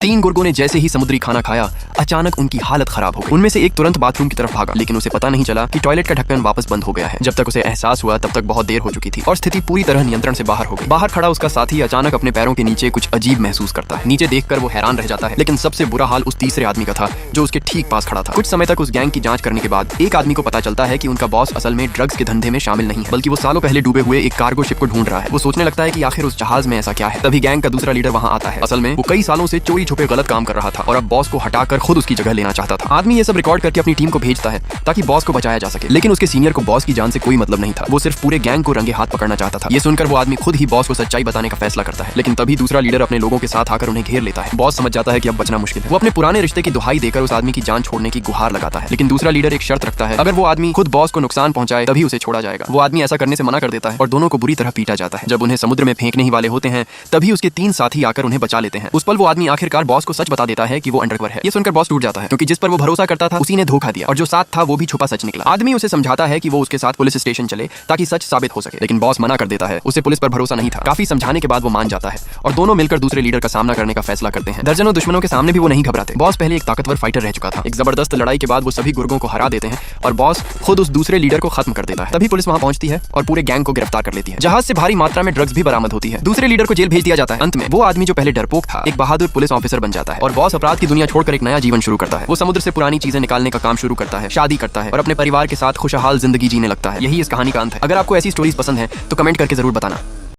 तीन गुर्गों ने जैसे ही समुद्री खाना खाया अचानक उनकी हालत खराब हो गई। उनमें से एक तुरंत बाथरूम की तरफ भागा, लेकिन उसे पता नहीं चला कि टॉयलेट का ढक्कन वापस बंद हो गया है। जब तक उसे एहसास हुआ तब तक बहुत देर हो चुकी थी और स्थिति पूरी तरह नियंत्रण से बाहर हो गई। बाहर खड़ा उसका साथी अचानक अपने पैरों के नीचे कुछ अजीब महसूस करता है। नीचे देखकर वो हैरान रह जाता है, लेकिन सबसे बुरा हाल उस तीसरे आदमी का था जो उसके ठीक पास खड़ा था। कुछ समय तक उस गैंग की जांच करने के बाद एक आदमी को पता चलता है कि उनका बॉस असल में ड्रग्स के धंधे में शामिल नहीं है, बल्कि वो सालों पहले डूबे हुए एक कार्गो शिप को ढूंढ रहा है। वो सोचने लगता है कि आखिर उस जहाज में ऐसा क्या है। तभी गैंग का दूसरा लीडर वहां आता है। असल में वो कई सालों से चोरी छुपे गलत काम कर रहा था और अब बॉस को हटाकर खुद उसकी जगह लेना चाहता था। आदमी ये सब रिकॉर्ड करके अपनी टीम को भेजता है ताकि बॉस को बचाया जा सके, लेकिन उसके सीनियर को बॉस की जान से कोई मतलब नहीं था। वो सिर्फ पूरे गैंग को रंगे हाथ पकड़ना चाहता था। ये सुनकर वो आदमी खुद ही बॉस को सच्चाई बताने का फैसला करता है, लेकिन तभी दूसरा लीडर अपने लोगों के साथ आकर उन्हें घेर लेता है। बॉस समझ जाता है कि अब बचना मुश्किल है। वो अपने पुराने रिश्ते की दुहाई देकर उस आदमी की जान छोड़ने की गुहार लगाता है, लेकिन दूसरा लीडर एक शर्त रखता है, अगर वो आदमी खुद बॉस को नुकसान पहुंचाए तभी उसे छोड़ा जाएगा। वो आदमी ऐसा करने से मना कर देता है और दोनों को बुरी तरह पीटा जाता है। जब उन्हें समुद्र में फेंकने ही वाले होते हैं तभी उसके तीन साथी आकर उन्हें बचा लेते हैं। उस पल वो आदमी आखिरकार बॉस को सच बता देता है कि वो अंडरकवर है। ये सुनकर बॉस टूट जाता है, क्योंकि जिस पर वो भरोसा करता था उसी ने धोखा दिया और जो साथ था वो भी छुपा सच निकला। आदमी उसे समझाता है कि वो उसके साथ पुलिस स्टेशन चले ताकि सच साबित हो सके, लेकिन बॉस मना कर देता है। उसे पुलिस पर भरोसा नहीं था। काफी समझाने के बाद वो मान जाता है और दोनों मिलकर दूसरे लीडर का सामना करने का फैसला करते हैं। दर्जनों दुश्मनों के सामने भी वो नहीं घबराते। बॉस पहले एक ताकतवर फाइटर रह चुका था। एक जबरदस्त लड़ाई के बाद वो सभी गुर्गों को हरा देते हैं और बॉस खुद उस दूसरे लीडर को खत्म कर देता है। तभी पुलिस वहां पहुंचती है और पूरे गैंग को गिरफ्तार कर लेती है। जहाज से भारी मात्रा में ड्रग्स भी बरामद होती है। दूसरे लीडर को जेल भेज दिया जाता है। अंत में वो आदमी जो पहले डरपोक था एक बहादुर पुलिस ऑफिसर बन जाता है और बॉस अपराध की दुनिया छोड़कर एक नया जीवन शुरू करता है। वो समुद्र से पुरानी चीजें निकालने का काम शुरू करता है, शादी करता है और अपने परिवार के साथ खुशहाल जिंदगी जीने लगता है। यही इस कहानी का अंत है। अगर आपको ऐसी स्टोरीज पसंद है तो कमेंट करके जरूर बताना।